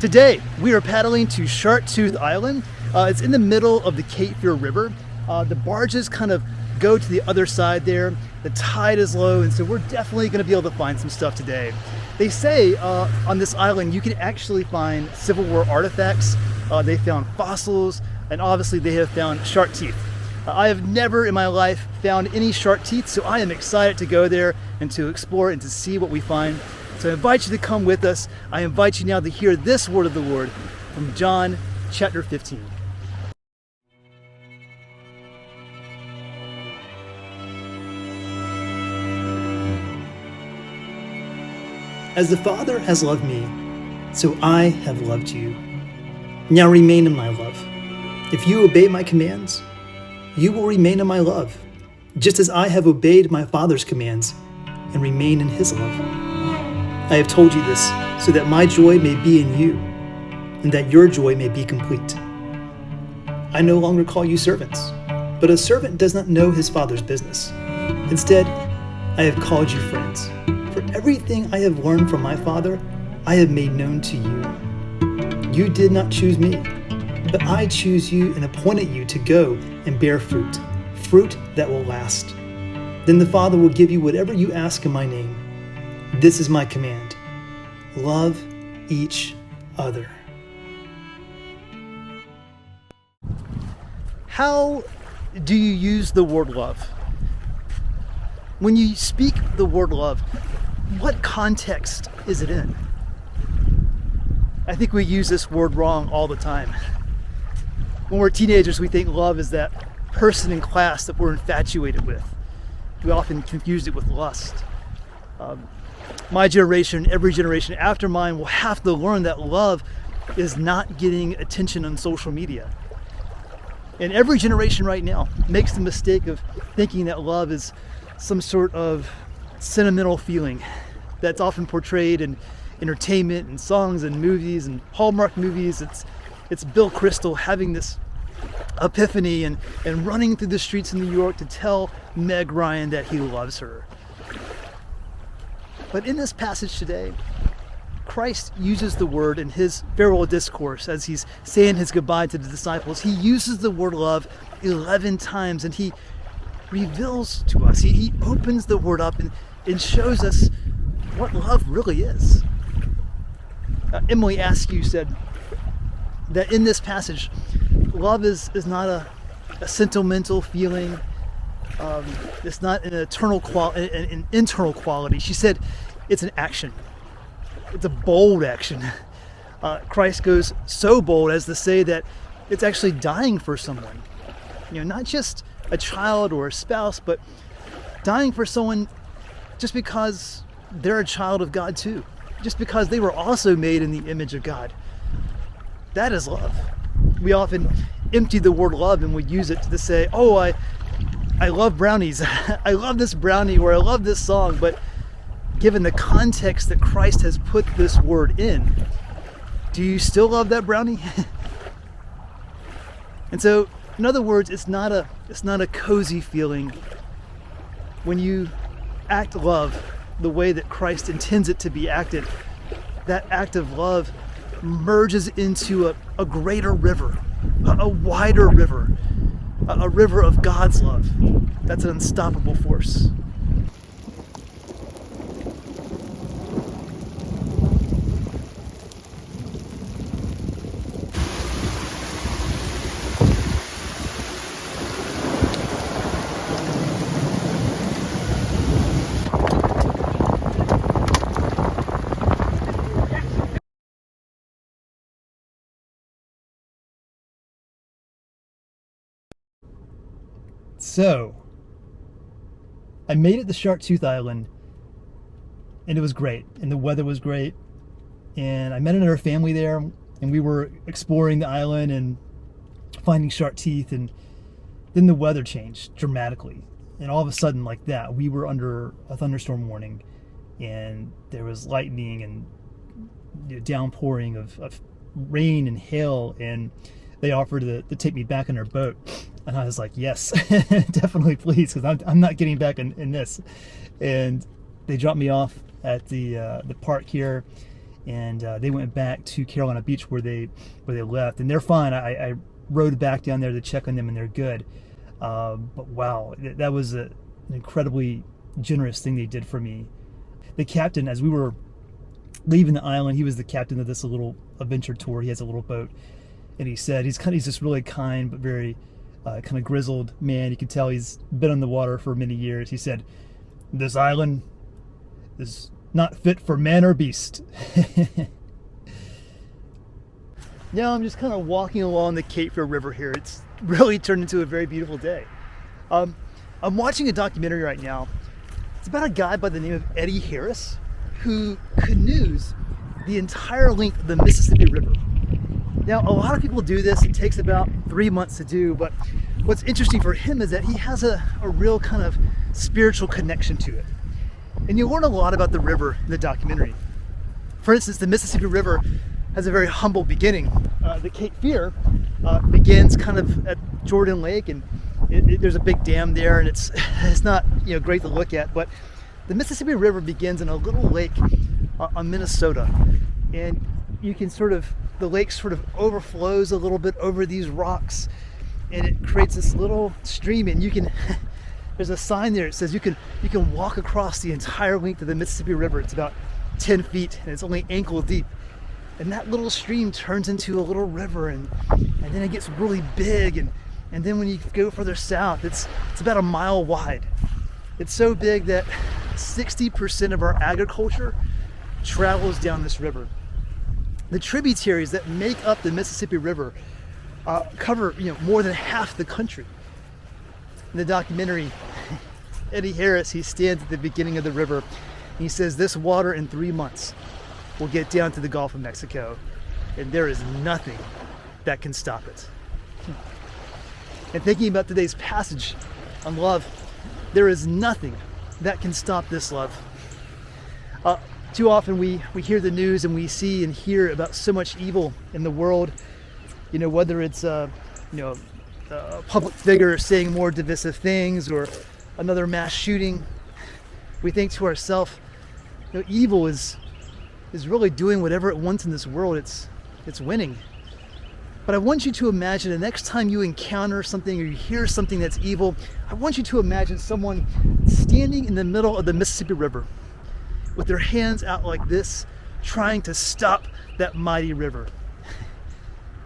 Today, we are paddling to Shark-Tooth Island. It's in the middle of the Cape Fear River. The barges kind of go to the other side there. The tide is low, and so we're definitely going to be able to find some stuff today. They say on this island you can actually find Civil War artifacts. They found fossils, and obviously they have found shark teeth. I have never in my life found any shark teeth, so I am excited to go there and to explore and to see what we find. So I invite you to come with us. I invite you now to hear this word of the Lord from John chapter 15. As the Father has loved me, so I have loved you. Now remain in my love. If you obey my commands, you will remain in my love, just as I have obeyed my Father's commands and remain in his love. I have told you this so that my joy may be in you and that your joy may be complete. I no longer call you servants, but a servant does not know his father's business. Instead, I have called you friends. For everything I have learned from my Father, I have made known to you. You did not choose me, but I choose you and appointed you to go and bear fruit, fruit that will last. Then the Father will give you whatever you ask in my name. This is my command: love each other. How do you use the word love? When you speak the word love, what context is it in? I think we use this word wrong all the time. When we're teenagers, we think love is that person in class that we're infatuated with. We often confuse it with lust. My generation, every generation after mine, will have to learn that love is not getting attention on social media. And every generation right now makes the mistake of thinking that love is some sort of sentimental feeling that's often portrayed in entertainment and songs and movies and Hallmark movies. It's Bill Crystal having this epiphany and running through the streets in New York to tell Meg Ryan that he loves her. But in this passage today, Christ uses the word in his farewell discourse as he's saying his goodbye to the disciples. He uses the word love 11 times, and he reveals to us, he opens the word up and shows us what love really is. Emily Askew said that in this passage, love is not a sentimental feeling. It's not an an internal quality. She said it's an action. It's a bold action. Christ goes so bold as to say that it's actually dying for someone. Not just a child or a spouse, but dying for someone just because they're a child of God too. Just because they were also made in the image of God. That is love. We often empty the word love and we use it to say, oh, I love brownies. I love this brownie, or I love this song. But given the context that Christ has put this word in, do you still love that brownie? And so, in other words, it's not a cozy feeling when you act love the way that Christ intends it to be acted. That act of love merges into a greater river, a wider river, a river of God's love. That's an unstoppable force. So, I made it to Shark-Tooth Island, and it was great, and the weather was great, and I met another family there, and we were exploring the island and finding shark teeth, and then the weather changed dramatically, and all of a sudden, like that, we were under a thunderstorm warning, and there was lightning and downpouring of rain and hail, and they offered to take me back in their boat. And I was like, yes, definitely, please, because I'm not getting back in this. And they dropped me off at the park here, and they went back to Carolina Beach where they left, and they're fine. I rode back down there to check on them, and they're good. But wow, that was an incredibly generous thing they did for me. The captain, as we were leaving the island, he was the captain of this little adventure tour. He has a little boat, and he said he's this really kind but very kind of grizzled man. You can tell he's been on the water for many years. He said, "This island is not fit for man or beast." Now I'm just kind of walking along the Cape Fear River here. It's really turned into a very beautiful day. I'm watching a documentary right now. It's about a guy by the name of Eddie Harris who canoes the entire length of the Mississippi River. Now, a lot of people do this. It takes about 3 months to do, but what's interesting for him is that he has a real kind of spiritual connection to it. And you learn a lot about the river in the documentary. For instance, the Mississippi River has a very humble beginning. The Cape Fear begins kind of at Jordan Lake, and there's a big dam there, and it's not great to look at. But the Mississippi River begins in a little lake on Minnesota, and you can the lake sort of overflows a little bit over these rocks, and it creates this little stream. And you can there's a sign there that says you can walk across the entire length of the Mississippi River. It's about 10 feet, and it's only ankle deep. And that little stream turns into a little river, and then it gets really big, and then when you go further south, it's about a mile wide. It's so big that 60% of our agriculture travels down this river. The tributaries that make up the Mississippi River cover more than half the country. In the documentary, Eddie Harris, he stands at the beginning of the river, and he says this water in 3 months will get down to the Gulf of Mexico, and there is nothing that can stop it. And thinking about today's passage on love, there is nothing that can stop this love. Too often we hear the news and we see and hear about so much evil in the world, whether it's a public figure saying more divisive things or another mass shooting. We think to ourselves, evil is really doing whatever it wants in this world. It's winning. But I want you to imagine the next time you encounter something or you hear something that's evil, I want you to imagine someone standing in the middle of the Mississippi River with their hands out like this, trying to stop that mighty river.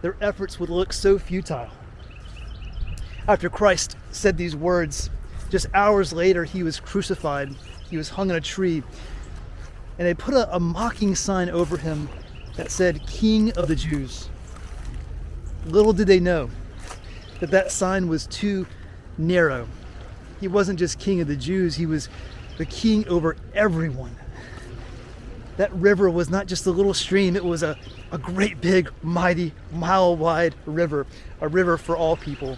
Their efforts would look so futile. After Christ said these words, just hours later, he was crucified. He was hung on a tree. And they put a mocking sign over him that said, "King of the Jews." Little did they know that sign was too narrow. He wasn't just King of the Jews, he was the king over everyone. That river was not just a little stream, it was a great big, mighty, mile-wide river, a river for all people.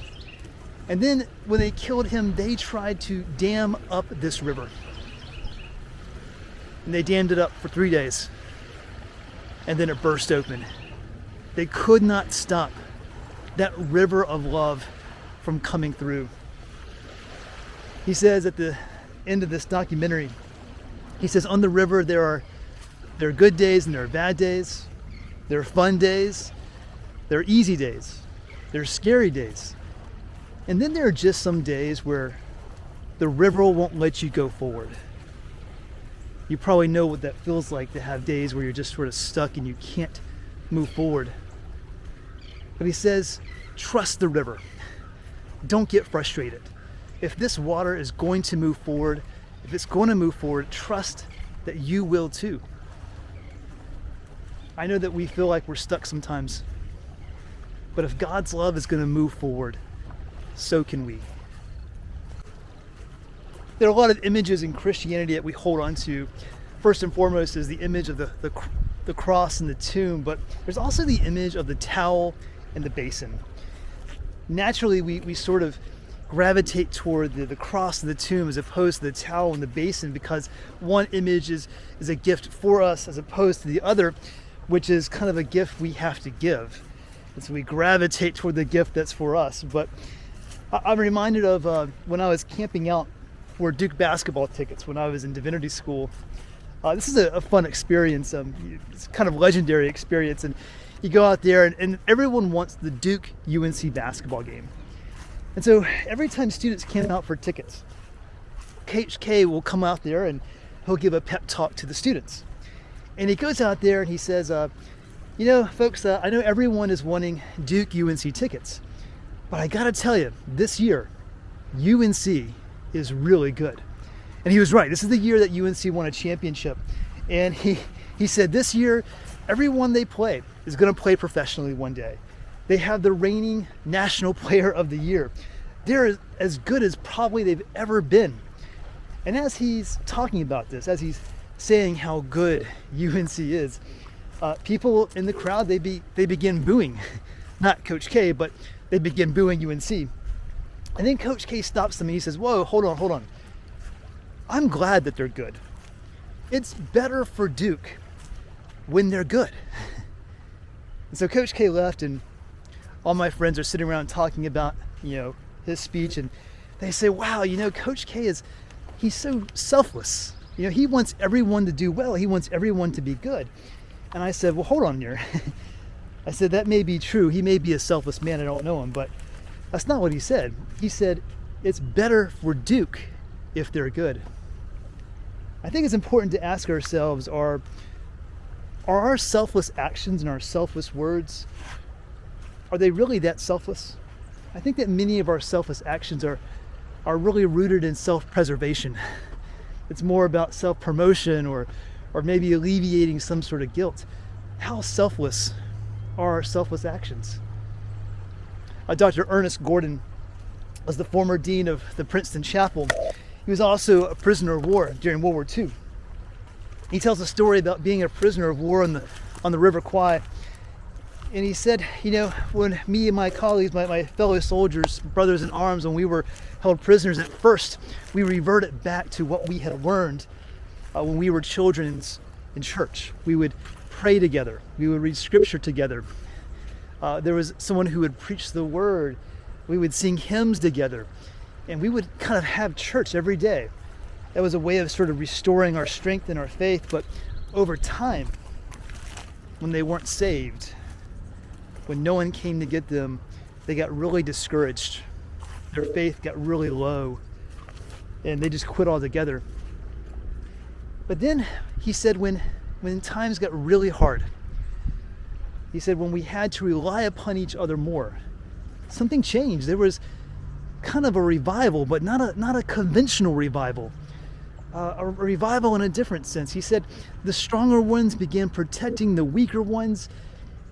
And then when they killed him, they tried to dam up this river. And they dammed it up for 3 days. And then it burst open. They could not stop that river of love from coming through. He says at the end of this documentary, he says, on the river there are good days and there are bad days. There are fun days. There are easy days. There are scary days. And then there are just some days where the river won't let you go forward. You probably know what that feels like, to have days where you're just sort of stuck and you can't move forward. But he says, trust the river. Don't get frustrated. If this water is going to move forward, if it's going to move forward, trust that you will too. I know that we feel like we're stuck sometimes, but if God's love is going to move forward, so can we. There are a lot of images in Christianity that we hold on to. First and foremost is the image of the cross and the tomb, but there's also the image of the towel and the basin. Naturally, we sort of gravitate toward the cross and the tomb as opposed to the towel and the basin, because one image is a gift for us as opposed to the other, which is kind of a gift we have to give. And so we gravitate toward the gift that's for us. But I'm reminded of when I was camping out for Duke basketball tickets when I was in divinity school. This is a fun experience. It's kind of legendary experience, and you go out there, and everyone wants the Duke UNC basketball game. And so every time students camp out for tickets, Coach K will come out there and he'll give a pep talk to the students. And he goes out there and he says, folks, I know everyone is wanting Duke UNC tickets, but I gotta tell you, this year, UNC is really good. And he was right. This is the year that UNC won a championship. And he said this year, everyone they play is gonna play professionally one day. They have the reigning National Player of the Year. They're as good as probably they've ever been. And as he's talking about this, as he's saying how good UNC is, people in the crowd, they begin booing. Not Coach K, but they begin booing UNC. And then Coach K stops them and he says, whoa, hold on. I'm glad that they're good. It's better for Duke when they're good. And so Coach K left, and all my friends are sitting around talking about, his speech, and they say, wow, Coach K he's so selfless. He wants everyone to do well. He wants everyone to be good. And I said, well, hold on here. I said, that may be true. He may be a selfless man. I don't know him, but that's not what he said. He said, it's better for Duke if they're good. I think it's important to ask ourselves, are our selfless actions and our selfless words, are they really that selfless? I think that many of our selfless actions are really rooted in self-preservation. It's more about self-promotion or maybe alleviating some sort of guilt. How selfless are our selfless actions? Dr. Ernest Gordon was the former dean of the Princeton Chapel. He was also a prisoner of war during World War II. He tells a story about being a prisoner of war on the River Kwai. And he said, when me and my colleagues, my fellow soldiers, brothers in arms, when we were held prisoners, at first we reverted back to what we had learned when we were children in church. We would pray together. We would read scripture together. There was someone who would preach the word. We would sing hymns together. And we would kind of have church every day. That was a way of sort of restoring our strength and our faith. But over time, when they weren't saved, when no one came to get them, they got really discouraged. Their faith got really low, and they just quit altogether. But then he said when times got really hard, he said when we had to rely upon each other more, something changed. There was kind of a revival, but not a conventional revival. A revival in a different sense. He said the stronger ones began protecting the weaker ones.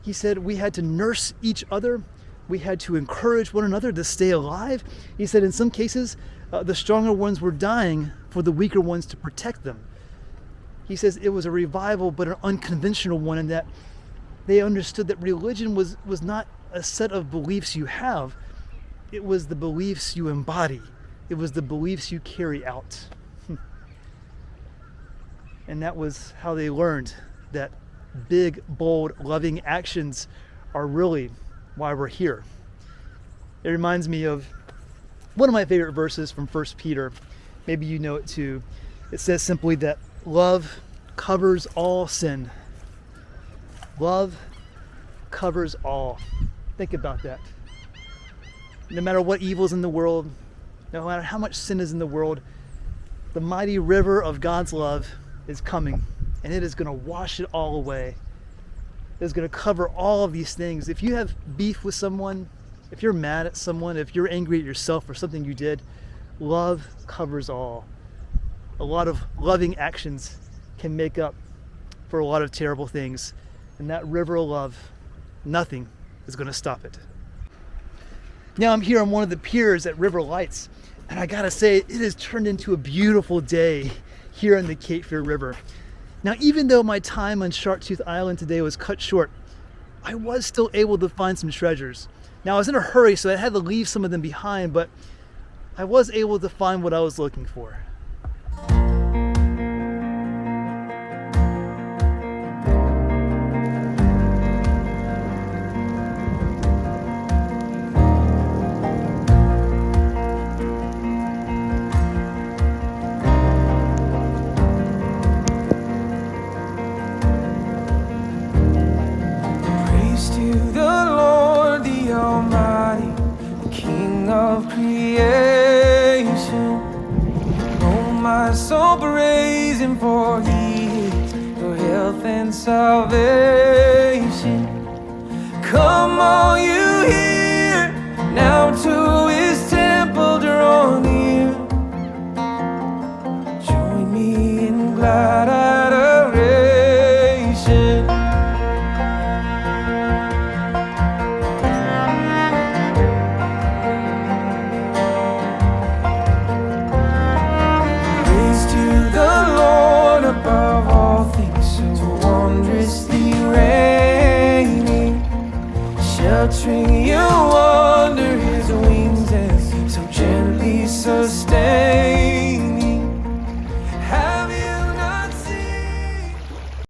He said we had to nurse each other. We had to encourage one another to stay alive. He said in some cases, the stronger ones were dying for the weaker ones to protect them. He says it was a revival, but an unconventional one, in that they understood that religion was not a set of beliefs you have. It was the beliefs you embody. It was the beliefs you carry out. And that was how they learned that big, bold, loving actions are really why we're here. It reminds me of one of my favorite verses from 1 Peter. Maybe you know it too. It says simply that love covers all sin. Love covers all. Think about that. No matter what evil is in the world, no matter how much sin is in the world, the mighty river of God's love is coming, and it is going to wash it all away. It is going to cover all of these things. If you have beef with someone, if you're mad at someone, if you're angry at yourself for something you did, love covers all. A lot of loving actions can make up for a lot of terrible things. And that river of love, nothing is going to stop it. Now I'm here on one of the piers at River Lights, and I gotta say, it has turned into a beautiful day here in the Cape Fear River. Now, even though my time on Sharktooth Island today was cut short, I was still able to find some treasures. Now, I was in a hurry, so I had to leave some of them behind, but I was able to find what I was looking for. salvation. Come all you here, now to his temple draw near. Join me in glad adoration. Praise to the Lord above all things, so wondrously reigning, sheltering